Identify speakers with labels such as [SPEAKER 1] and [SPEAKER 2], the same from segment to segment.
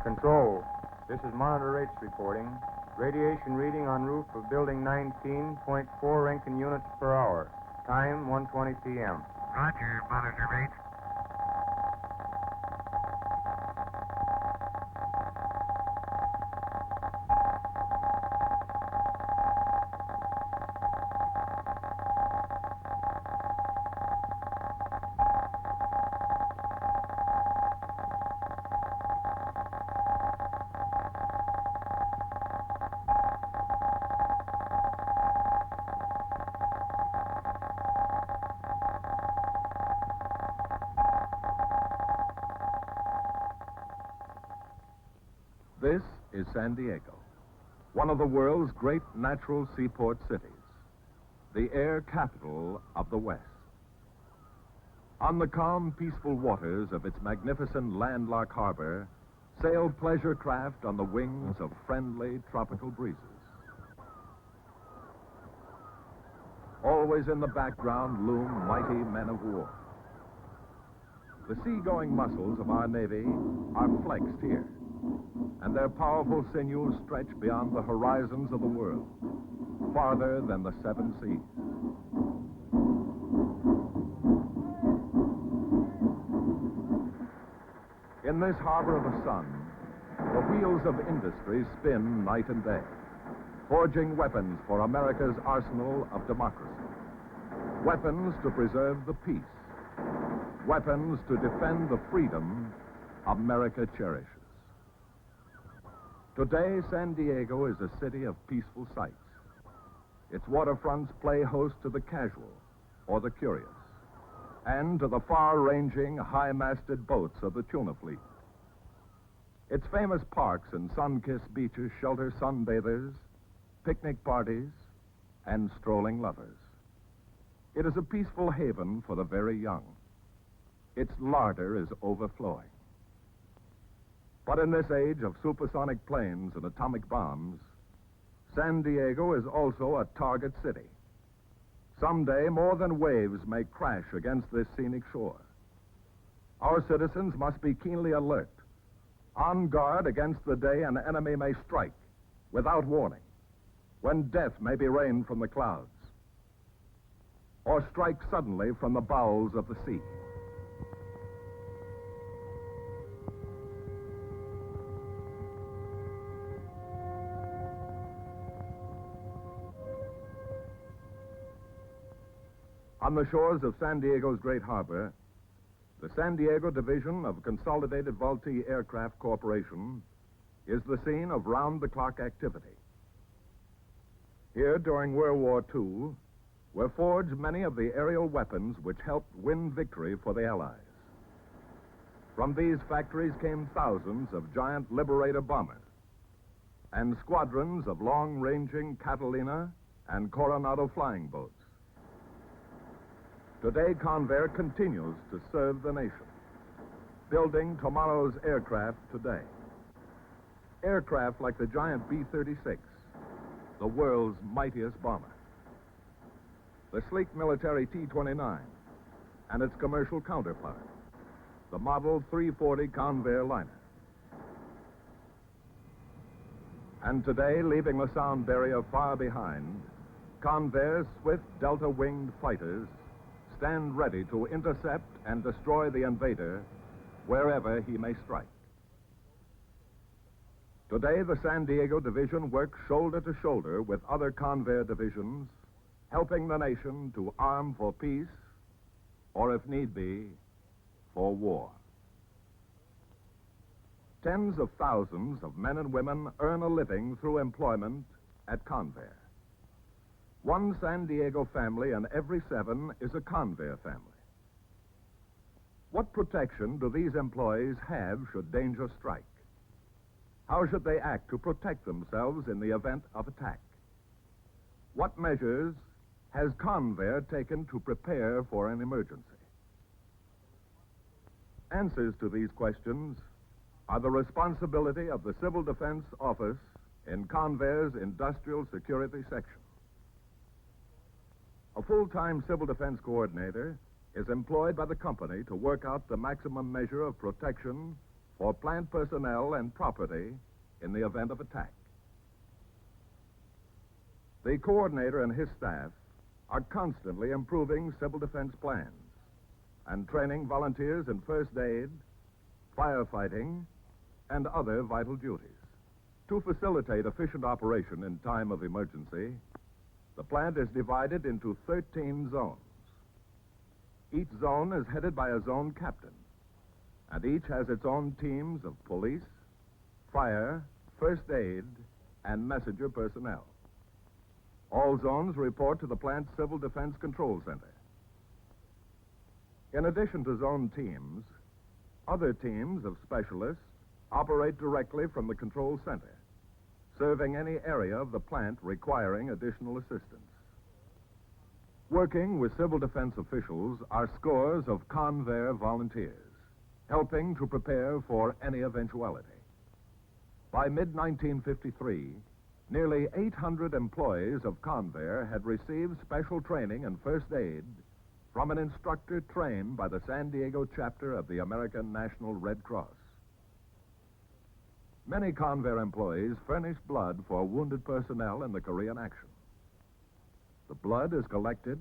[SPEAKER 1] Control, this is Monitor H reporting. Radiation reading on roof of building 19.4 Roentgen units per hour. Time 1:20 p.m.
[SPEAKER 2] Roger, Monitor H.
[SPEAKER 3] This is San Diego, one of the world's great natural seaport cities, the air capital of the West. On the calm, peaceful waters of its magnificent landlocked harbor sail pleasure craft on the wings of friendly tropical breezes. Always in the background loom mighty men of war. The seagoing muscles of our Navy are flexed here, and their powerful sinews stretch beyond the horizons of the world, farther than the seven seas. In this harbor of the sun, the wheels of industry spin night and day, forging weapons for America's arsenal of democracy. Weapons to preserve the peace. Weapons to defend the freedom America cherishes. Today, San Diego is a city of peaceful sights. Its waterfronts play host to the casual or the curious, and to the far-ranging, high-masted boats of the tuna fleet. Its famous parks and sun-kissed beaches shelter sunbathers, picnic parties, and strolling lovers. It is a peaceful haven for the very young. Its larder is overflowing. But in this age of supersonic planes and atomic bombs, San Diego is also a target city. Someday, more than waves may crash against this scenic shore. Our citizens must be keenly alert, on guard against the day an enemy may strike without warning, when death may be rained from the clouds, or strike suddenly from the bowels of the sea. On the shores of San Diego's great harbor, the San Diego Division of Consolidated Vultee Aircraft Corporation is the scene of round-the-clock activity. Here, during World War II, were forged many of the aerial weapons which helped win victory for the Allies. From these factories came thousands of giant Liberator bombers and squadrons of long-ranging Catalina and Coronado flying boats. Today, Convair continues to serve the nation, building tomorrow's aircraft today. Aircraft like the giant B-36, the world's mightiest bomber. The sleek military T-29 and its commercial counterpart, the Model 340 Convair liner. And today, leaving the sound barrier far behind, Convair's swift Delta-winged fighters stand ready to intercept and destroy the invader wherever he may strike. Today, the San Diego Division works shoulder to shoulder with other Convair divisions, helping the nation to arm for peace, or if need be, for war. Tens of thousands of men and women earn a living through employment at Convair. One San Diego family in every 7 is a Convair family. What protection do these employees have should danger strike? How should they act to protect themselves in the event of attack? What measures has Convair taken to prepare for an emergency? Answers to these questions are the responsibility of the Civil Defense Office in Convair's Industrial Security Section. A full-time civil defense coordinator is employed by the company to work out the maximum measure of protection for plant personnel and property in the event of attack. The coordinator and his staff are constantly improving civil defense plans and training volunteers in first aid, firefighting, and other vital duties. To facilitate efficient operation in time of emergency, the plant is divided into 13 zones. Each zone is headed by a zone captain, and each has its own teams of police, fire, first aid, and messenger personnel. All zones report to the plant's Civil Defense Control Center. In addition to zone teams, other teams of specialists operate directly from the control center, serving any area of the plant requiring additional assistance. Working with civil defense officials are scores of Convair volunteers, helping to prepare for any eventuality. By mid-1953, nearly 800 employees of Convair had received special training in first aid from an instructor trained by the San Diego chapter of the American National Red Cross. Many Convair employees furnish blood for wounded personnel in the Korean action. The blood is collected,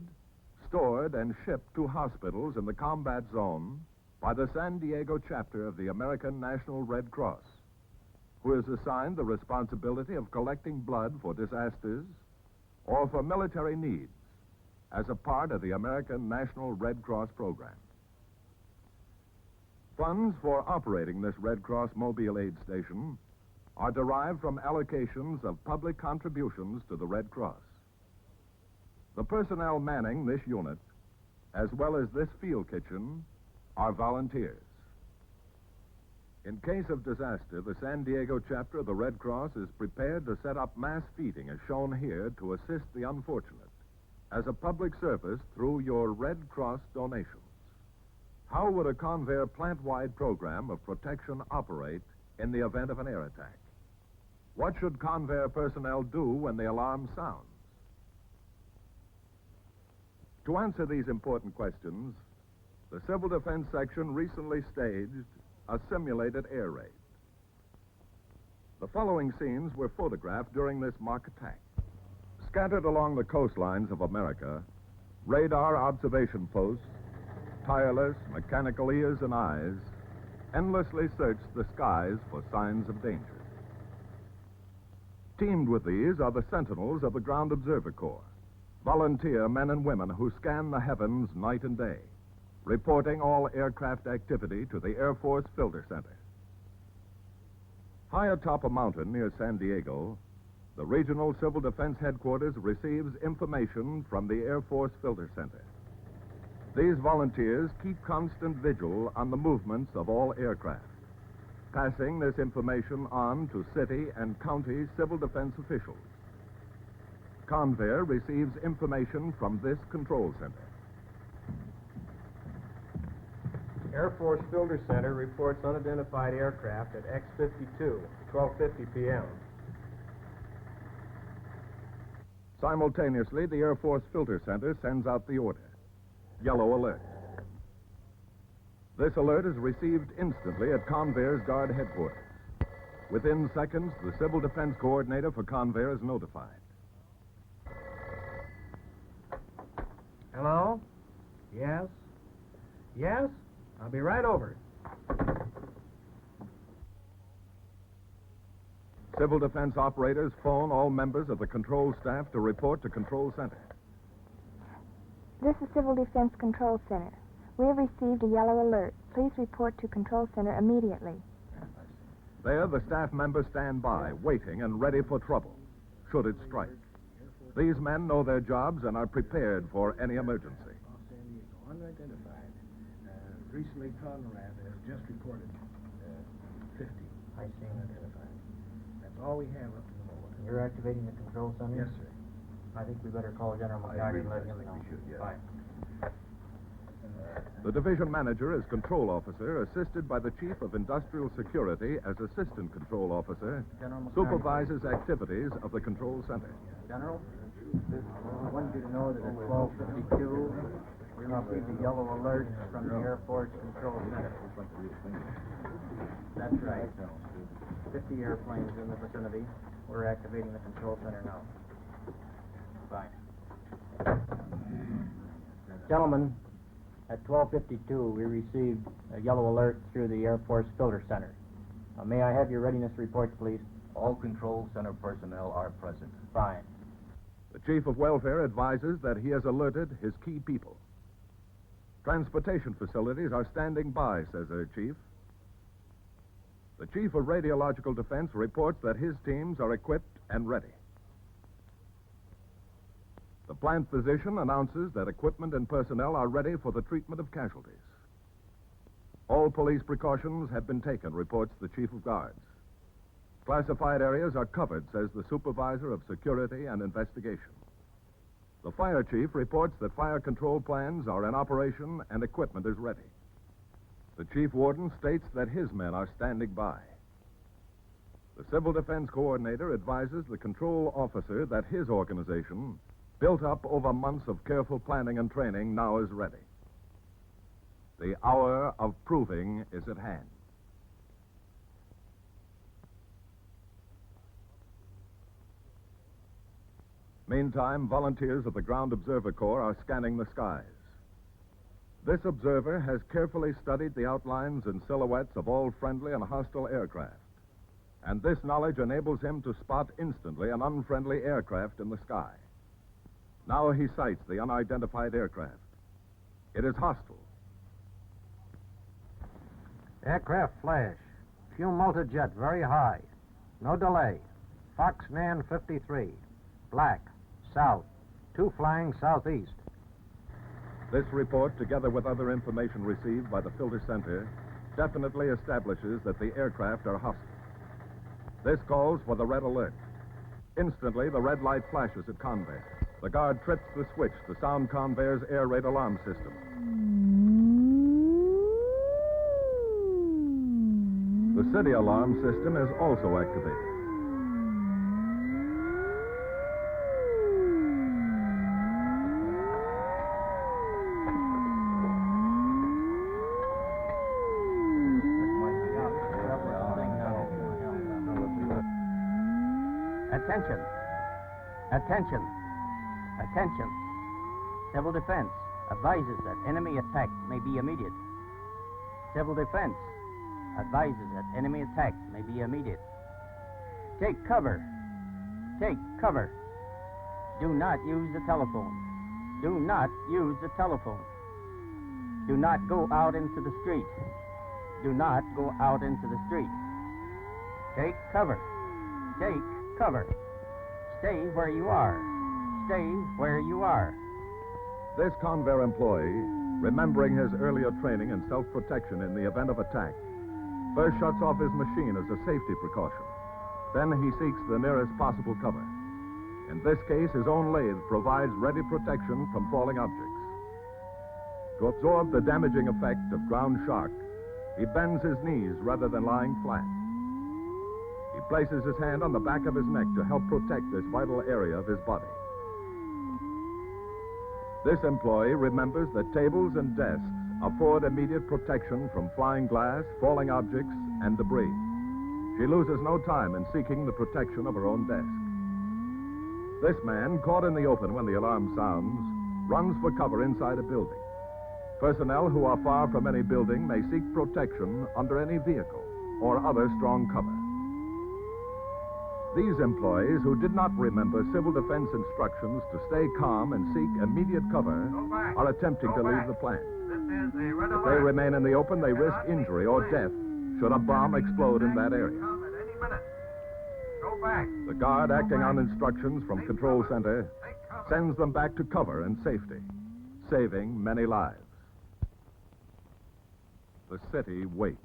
[SPEAKER 3] stored, and shipped to hospitals in the combat zone by the San Diego chapter of the American National Red Cross, who is assigned the responsibility of collecting blood for disasters or for military needs as a part of the American National Red Cross program. Funds for operating this Red Cross mobile aid station are derived from allocations of public contributions to the Red Cross. The personnel manning this unit, as well as this field kitchen, are volunteers. In case of disaster, the San Diego chapter of the Red Cross is prepared to set up mass feeding, as shown here, to assist the unfortunate, as a public service through your Red Cross donations. How would a Convair plant-wide program of protection operate in the event of an air attack? What should Convair personnel do when the alarm sounds? To answer these important questions, the Civil Defense Section recently staged a simulated air raid. The following scenes were photographed during this mock attack. Scattered along the coastlines of America, radar observation posts, tireless mechanical ears and eyes, endlessly search the skies for signs of danger. Teamed with these are the sentinels of the Ground Observer Corps, volunteer men and women who scan the heavens night and day, reporting all aircraft activity to the Air Force Filter Center. High atop a mountain near San Diego, the Regional Civil Defense Headquarters receives information from the Air Force Filter Center. These volunteers keep constant vigil on the movements of all aircraft, passing this information on to city and county civil defense officials. Convair receives information from this control center.
[SPEAKER 1] Air Force Filter Center reports unidentified aircraft at X52, 12:50 p.m.
[SPEAKER 3] Simultaneously, the Air Force Filter Center sends out the order, Yellow Alert. This alert is received instantly at Convair's Guard headquarters. Within seconds, the Civil Defense Coordinator for Convair is notified.
[SPEAKER 4] Hello? Yes? Yes? I'll be right over.
[SPEAKER 3] Civil defense operators phone all members of the control staff to report to Control Center.
[SPEAKER 5] This is Civil Defense Control Center. We have received a yellow alert. Please report to Control Center immediately.
[SPEAKER 3] There, the staff members stand by, waiting and ready for trouble, should it strike. These men know their jobs and are prepared for any emergency.
[SPEAKER 4] San Diego, unidentified. Recently, Conrad has just reported 50.
[SPEAKER 6] I see.
[SPEAKER 4] Unidentified. That's all we have up to the moment.
[SPEAKER 6] You're activating the control center?
[SPEAKER 4] Yes, sir.
[SPEAKER 6] I think we better call General McGarty and let him know. Fine.
[SPEAKER 3] The division manager is control officer, assisted by the chief of industrial security as assistant control officer,
[SPEAKER 6] General McGarty.
[SPEAKER 3] supervises activities of the control center.
[SPEAKER 6] General, I wanted you to know that at 12:52, we received a yellow alert from the Air Force Control Center. That's right. 50 airplanes in the vicinity. We're activating the control center now. Fine. Gentlemen, at 12:52, we received a yellow alert through the Air Force Filter Center. May I have your readiness reports, please?
[SPEAKER 7] All control center personnel are present.
[SPEAKER 6] Fine.
[SPEAKER 3] The Chief of Welfare advises that he has alerted his key people. Transportation facilities are standing by, says their chief. The Chief of Radiological Defense reports that his teams are equipped and ready. The plant physician announces that equipment and personnel are ready for the treatment of casualties. All police precautions have been taken, reports the Chief of Guards. Classified areas are covered, says the Supervisor of Security and Investigation. The Fire Chief reports that fire control plans are in operation and equipment is ready. The Chief Warden states that his men are standing by. The Civil Defense Coordinator advises the control officer that his organization, built up over months of careful planning and training, now is ready. The hour of proving is at hand. Meantime, volunteers of the Ground Observer Corps are scanning the skies. This observer has carefully studied the outlines and silhouettes of all friendly and hostile aircraft. And this knowledge enables him to spot instantly an unfriendly aircraft in the sky. Now he sights the unidentified aircraft. It is hostile.
[SPEAKER 4] Aircraft flash. Fuel multijet very high. No delay. Foxman 53. Black. South. 2 flying southeast.
[SPEAKER 3] This report, together with other information received by the filter center, definitely establishes that the aircraft are hostile. This calls for the red alert. Instantly, the red light flashes at Convair. The guard trips the switch to sound Convair's air raid alarm system. The city alarm system is also activated.
[SPEAKER 6] Attention. Attention. Attention. Civil Defense advises that enemy attack may be immediate. Civil Defense advises that enemy attack may be immediate. Take cover. Take cover. Do not use the telephone. Do not use the telephone. Do not go out into the street. Do not go out into the street. Take cover. Take cover. Stay where you are. Stay where you are.
[SPEAKER 3] This Convair employee, remembering his earlier training in self-protection in the event of attack, first shuts off his machine as a safety precaution. Then he seeks the nearest possible cover. In this case, his own lathe provides ready protection from falling objects. To absorb the damaging effect of ground shock, he bends his knees rather than lying flat. He places his hand on the back of his neck to help protect this vital area of his body. This employee remembers that tables and desks afford immediate protection from flying glass, falling objects, and debris. She loses no time in seeking the protection of her own desk. This man, caught in the open when the alarm sounds, runs for cover inside a building. Personnel who are far from any building may seek protection under any vehicle or other strong cover. These employees, who did not remember civil defense instructions to stay calm and seek immediate cover, are attempting to leave the plant. If they remain in the open, they risk injury or death should a bomb explode in that area. The guard, acting on instructions from Control Center, sends them back to cover and safety, saving many lives. The city waits.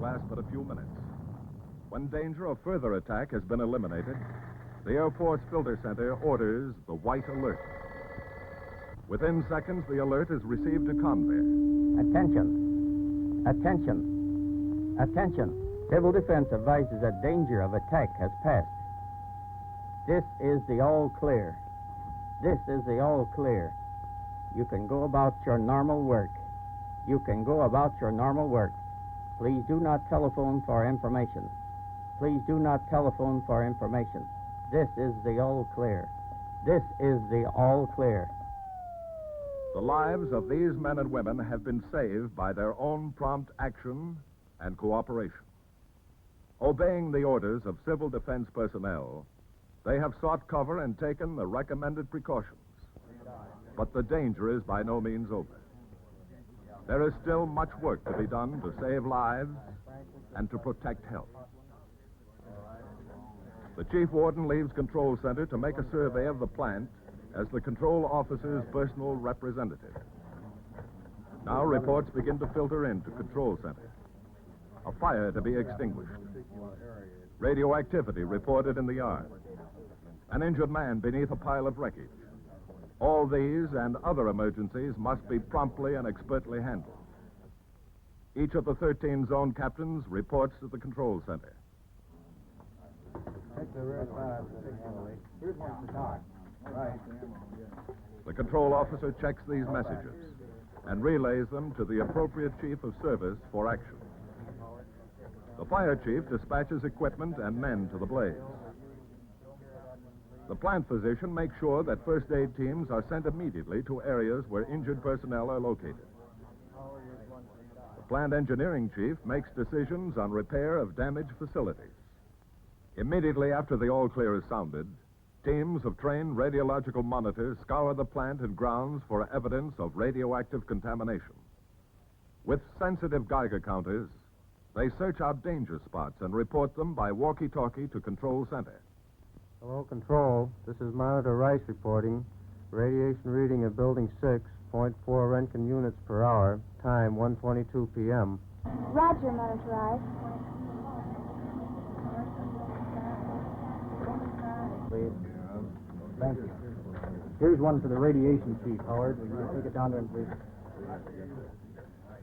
[SPEAKER 3] last but a few minutes. When danger of further attack has been eliminated, the Air Force Filter Center orders the white alert. Within seconds, the alert is received to Convair.
[SPEAKER 6] Attention. Attention. Attention. Civil Defense advises that danger of attack has passed. This is the all clear. This is the all clear. You can go about your normal work. You can go about your normal work. Please do not telephone for information. Please do not telephone for information. This is the all clear. This is the all clear.
[SPEAKER 3] The lives of these men and women have been saved by their own prompt action and cooperation. Obeying the orders of civil defense personnel, they have sought cover and taken the recommended precautions. But the danger is by no means over. There is still much work to be done to save lives and to protect health. The chief warden leaves Control Center to make a survey of the plant as the control officer's personal representative. Now reports begin to filter into Control Center. A fire to be extinguished. Radioactivity reported in the yard. An injured man beneath a pile of wreckage. All these and other emergencies must be promptly and expertly handled. Each of the 13 zone captains reports to the Control Center. The control officer checks these messages and relays them to the appropriate chief of service for action. The fire chief dispatches equipment and men to the blaze. The plant physician makes sure that first aid teams are sent immediately to areas where injured personnel are located. The plant engineering chief makes decisions on repair of damaged facilities. Immediately after the all clear is sounded, teams of trained radiological monitors scour the plant and grounds for evidence of radioactive contamination. With sensitive Geiger counters, they search out danger spots and report them by walkie-talkie to Control Center.
[SPEAKER 8] Hello, Control. This is Monitor Rice reporting. Radiation reading of Building 6, 0.4 Roentgen units per hour. Time 1:22 p.m.
[SPEAKER 5] Roger, Monitor Rice.
[SPEAKER 6] Please. Thank you. Here's one for the radiation chief, Howard. Will you take it down to him, please?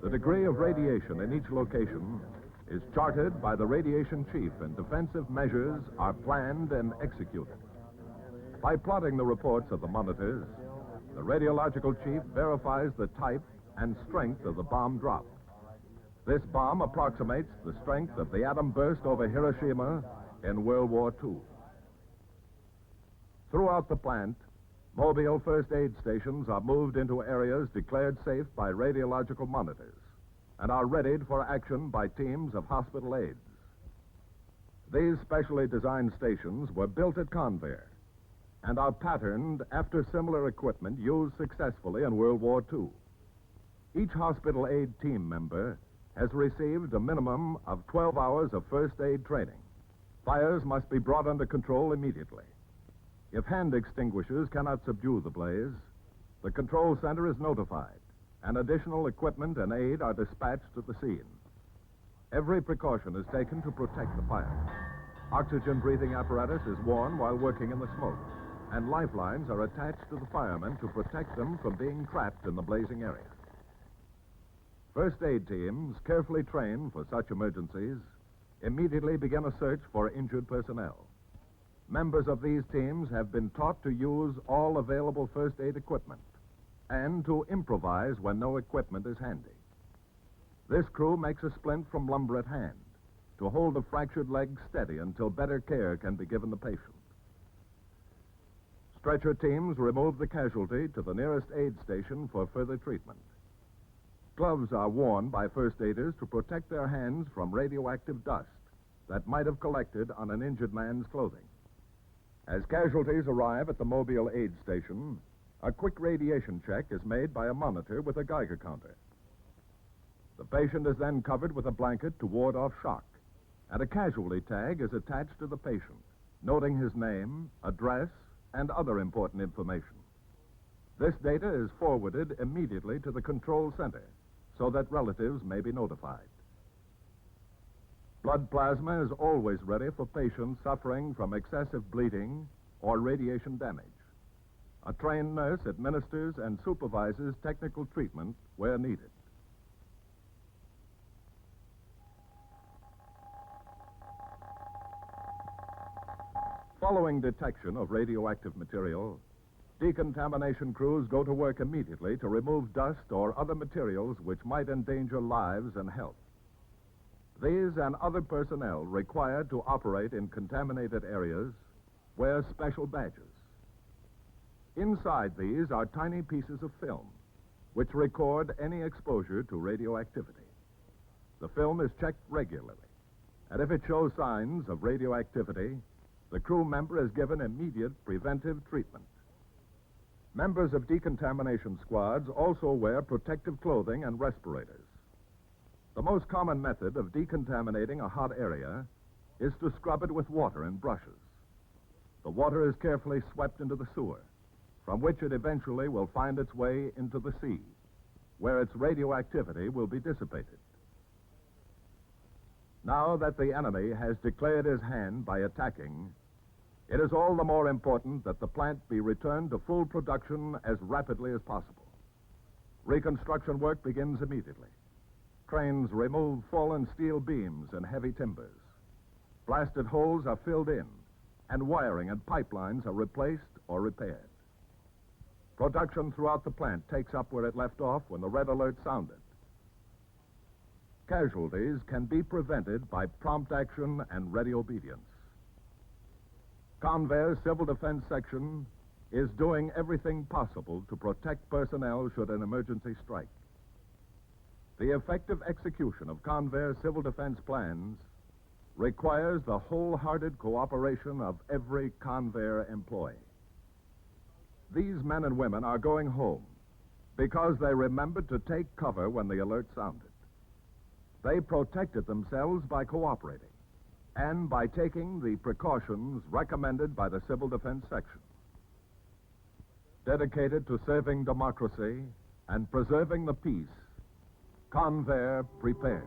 [SPEAKER 3] The degree of radiation in each location is charted by the radiation chief, and defensive measures are planned and executed. By plotting the reports of the monitors, the radiological chief verifies the type and strength of the bomb dropped. This bomb approximates the strength of the atom burst over Hiroshima in World War II. Throughout the plant, mobile first aid stations are moved into areas declared safe by radiological monitors and are readied for action by teams of hospital aides. These specially designed stations were built at Convair and are patterned after similar equipment used successfully in World War II. Each hospital aid team member has received a minimum of 12 hours of first aid training. Fires must be brought under control immediately. If hand extinguishers cannot subdue the blaze, the control center is notified, and additional equipment and aid are dispatched to the scene. Every precaution is taken to protect the fire. Oxygen breathing apparatus is worn while working in the smoke, and lifelines are attached to the firemen to protect them from being trapped in the blazing area. First aid teams, carefully trained for such emergencies, immediately begin a search for injured personnel. Members of these teams have been taught to use all available first aid equipment and to improvise when no equipment is handy. This crew makes a splint from lumber at hand to hold a fractured leg steady until better care can be given the patient. Stretcher teams remove the casualty to the nearest aid station for further treatment. Gloves are worn by first aiders to protect their hands from radioactive dust that might have collected on an injured man's clothing. As casualties arrive at the mobile aid station, a quick radiation check is made by a monitor with a Geiger counter. The patient is then covered with a blanket to ward off shock, and a casualty tag is attached to the patient, noting his name, address, and other important information. This data is forwarded immediately to the control center so that relatives may be notified. Blood plasma is always ready for patients suffering from excessive bleeding or radiation damage. A trained nurse administers and supervises technical treatment where needed. Following detection of radioactive material, decontamination crews go to work immediately to remove dust or other materials which might endanger lives and health. These and other personnel required to operate in contaminated areas wear special badges. Inside these are tiny pieces of film which record any exposure to radioactivity. The film is checked regularly, and if it shows signs of radioactivity, the crew member is given immediate preventive treatment. Members of decontamination squads also wear protective clothing and respirators. The most common method of decontaminating a hot area is to scrub it with water and brushes. The water is carefully swept into the sewer, from which it eventually will find its way into the sea, where its radioactivity will be dissipated. Now that the enemy has declared his hand by attacking, it is all the more important that the plant be returned to full production as rapidly as possible. Reconstruction work begins immediately. Cranes remove fallen steel beams and heavy timbers. Blasted holes are filled in, and wiring and pipelines are replaced or repaired. Production throughout the plant takes up where it left off when the red alert sounded. Casualties can be prevented by prompt action and ready obedience. Convair's Civil Defense Section is doing everything possible to protect personnel should an emergency strike. The effective execution of Convair's civil defense plans requires the wholehearted cooperation of every Convair employee. These men and women are going home because they remembered to take cover when the alert sounded. They protected themselves by cooperating and by taking the precautions recommended by the Civil Defense Section. Dedicated to serving democracy and preserving the peace, Convair prepares.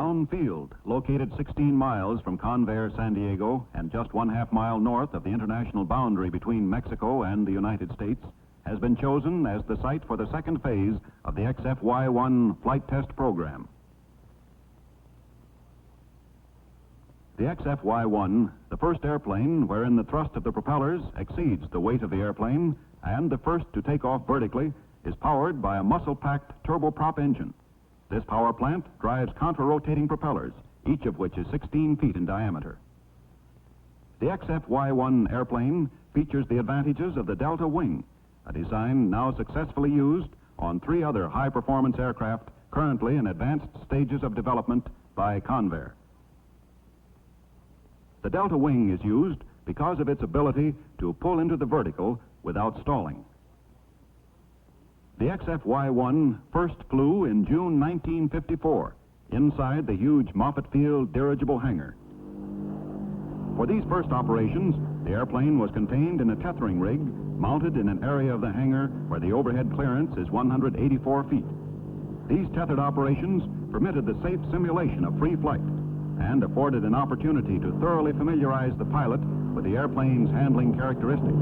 [SPEAKER 9] Brown Field, located 16 miles from Convair, San Diego, and just 1/2 mile north of the international boundary between Mexico and the United States, has been chosen as the site for the second phase of the XF2Y flight test program. The XF2Y, the first airplane wherein the thrust of the propellers exceeds the weight of the airplane and the first to take off vertically, is powered by a muscle-packed turboprop engine. This power plant drives contra-rotating propellers, each of which is 16 feet in diameter. The XF2Y airplane features the advantages of the delta wing, a design now successfully used on 3 other high-performance aircraft currently in advanced stages of development by Convair. The delta wing is used because of its ability to pull into the vertical without stalling. The XF2Y first flew in June 1954 inside the huge Moffett Field dirigible hangar. For these first operations, the airplane was contained in a tethering rig mounted in an area of the hangar where the overhead clearance is 184 feet. These tethered operations permitted the safe simulation of free flight and afforded an opportunity to thoroughly familiarize the pilot with the airplane's handling characteristics.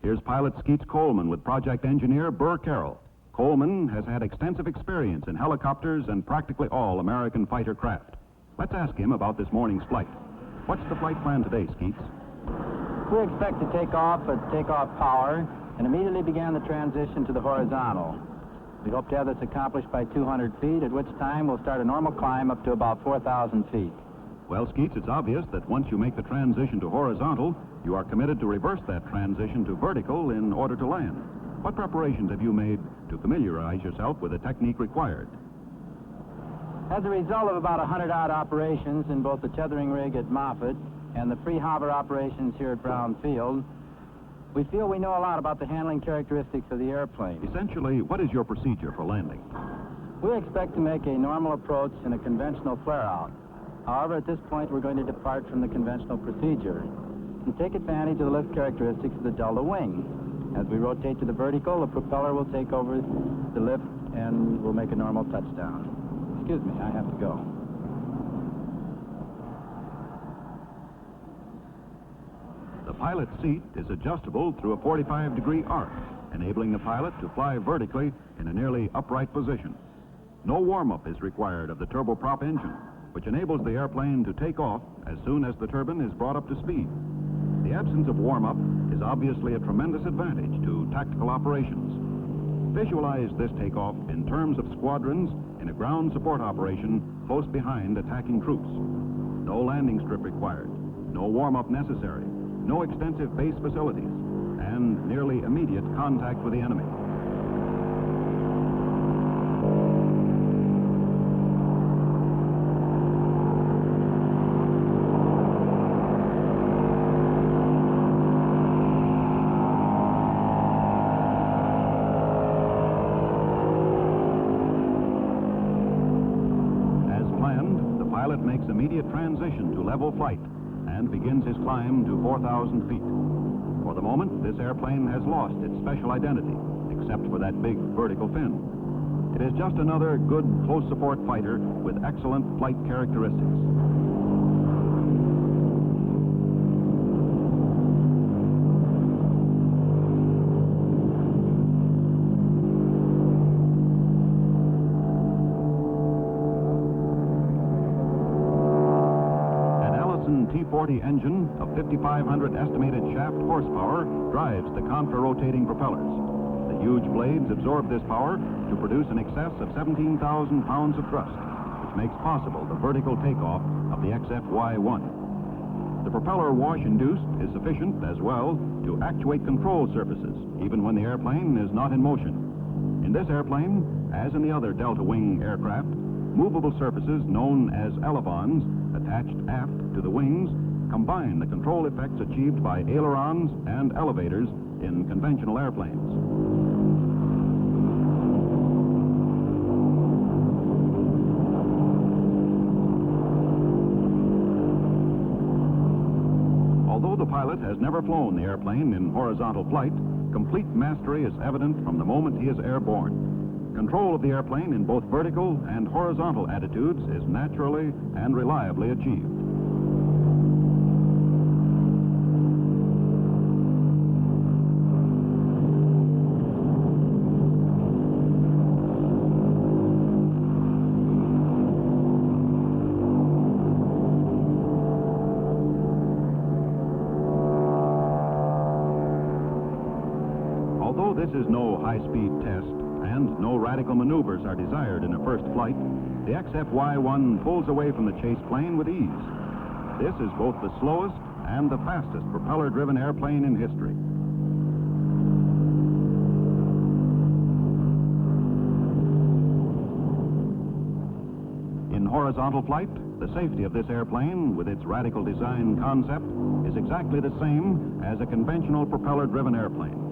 [SPEAKER 9] Here's pilot Skeets Coleman with project engineer Burr Carroll. Coleman has had extensive experience in helicopters and practically all American fighter craft. Let's ask him about this morning's flight. What's the flight plan today, Skeets?
[SPEAKER 10] We expect to take off at takeoff power and immediately began the transition to the horizontal. We hope to have this accomplished by 200 feet, at which time we'll start a normal climb up to about 4,000 feet.
[SPEAKER 9] Well, Skeets, it's obvious that once you make the transition to horizontal, you are committed to reverse that transition to vertical in order to land. What preparations have you made to familiarize yourself with the technique required?
[SPEAKER 10] As a result of about 100-odd operations in both the tethering rig at Moffett and the free hover operations here at Brown Field, we feel we know a lot about the handling characteristics of the airplane.
[SPEAKER 9] Essentially, what is your procedure for landing?
[SPEAKER 10] We expect to make a normal approach in a conventional flare-out. However, at this point, we're going to depart from the conventional procedure and take advantage of the lift characteristics of the delta wing. As we rotate to the vertical, the propeller will take over the lift and we'll make a normal touchdown. Excuse me, I have to go.
[SPEAKER 9] The pilot's seat is adjustable through a 45-degree arc, enabling the pilot to fly vertically in a nearly upright position. No warm-up is required of the turboprop engine, which enables the airplane to take off as soon as the turbine is brought up to speed. The absence of warm-up is obviously a tremendous advantage to tactical operations. Visualize this takeoff in terms of squadrons in a ground support operation close behind attacking troops. No landing strip required, no warm-up necessary, no extensive base facilities, and nearly immediate contact with the enemy. Makes immediate transition to level flight and begins his climb to 4,000 feet. For the moment, this airplane has lost its special identity, except for that big vertical fin. It is just another good close support fighter with excellent flight characteristics. T40 engine of 5,500 estimated shaft horsepower drives the contra-rotating propellers. The huge blades absorb this power to produce an excess of 17,000 pounds of thrust, which makes possible the vertical takeoff of the XF2Y. The propeller wash-induced is sufficient as well to actuate control surfaces, even when the airplane is not in motion. In this airplane, as in the other delta wing aircraft, movable surfaces known as elevons attached aft to the wings combine the control effects achieved by ailerons and elevators in conventional airplanes. Although the pilot has never flown the airplane in horizontal flight, Complete mastery is evident from the moment he is airborne. Control of the airplane in both vertical and horizontal attitudes is naturally and reliably achieved. Although this is no high-speed test and no radical maneuvers are desired in a first flight, the XF2Y pulls away from the chase plane with ease. This is both the slowest and the fastest propeller-driven airplane in history. In horizontal flight, the safety of this airplane, with its radical design concept, is exactly the same as a conventional propeller-driven airplane.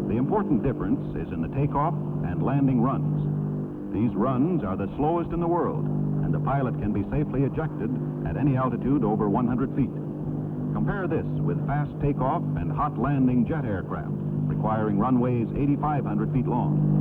[SPEAKER 9] The important difference is in the takeoff and landing runs. These runs are the slowest in the world, and the pilot can be safely ejected at any altitude over 100 feet. Compare this with fast takeoff and hot landing jet aircraft, requiring runways 8,500 feet long.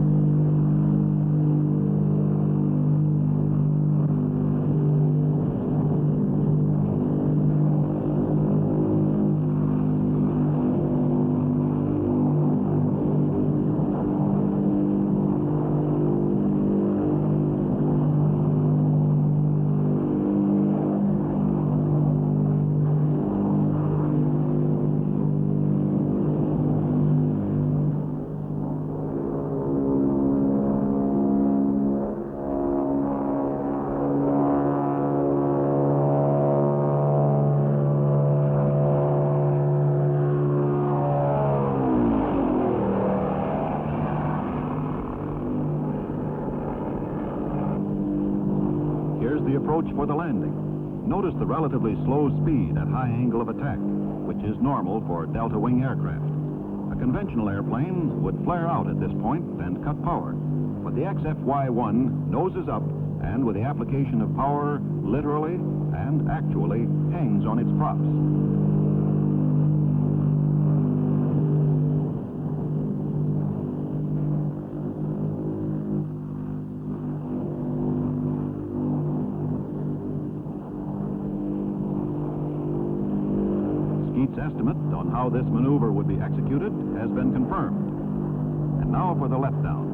[SPEAKER 9] Here's the approach for the landing. Notice the relatively slow speed at high angle of attack, which is normal for delta wing aircraft. A conventional airplane would flare out at this point and cut power, but the XF2Y noses up and with the application of power literally and actually hangs on its props. Skeet's estimate on how this maneuver would be executed has been confirmed. And now for the left down.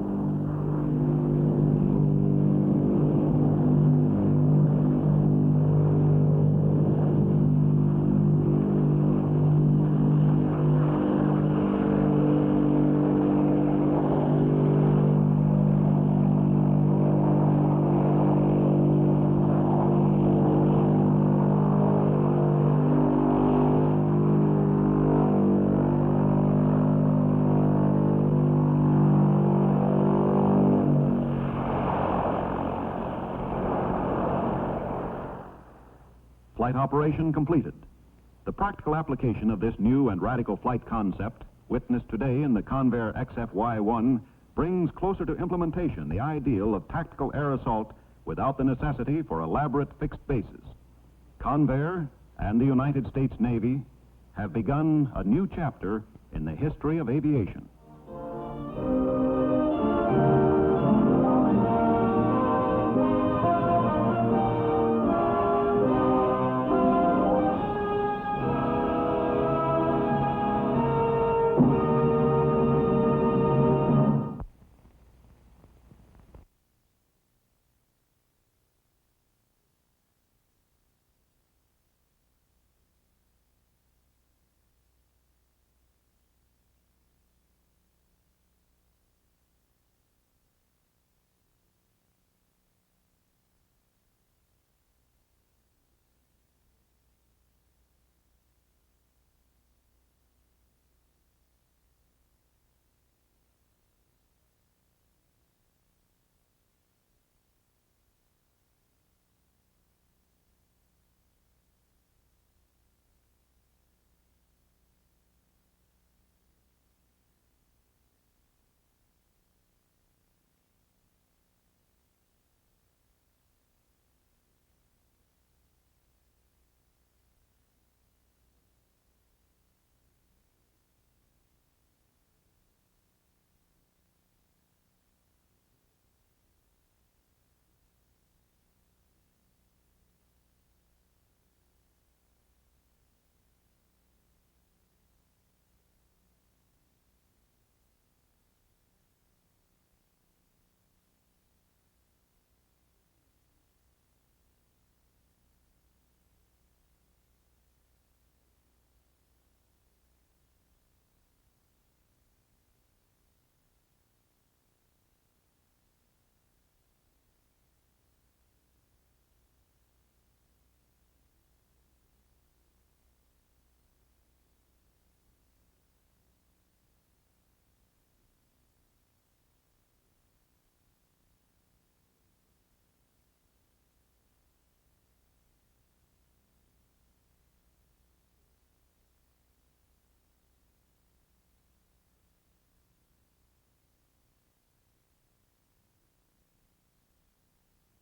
[SPEAKER 9] Flight operation completed. The practical application of this new and radical flight concept, witnessed today in the Convair XF2Y, brings closer to implementation the ideal of tactical air assault without the necessity for elaborate fixed bases. Convair and the United States Navy have begun a new chapter in the history of aviation.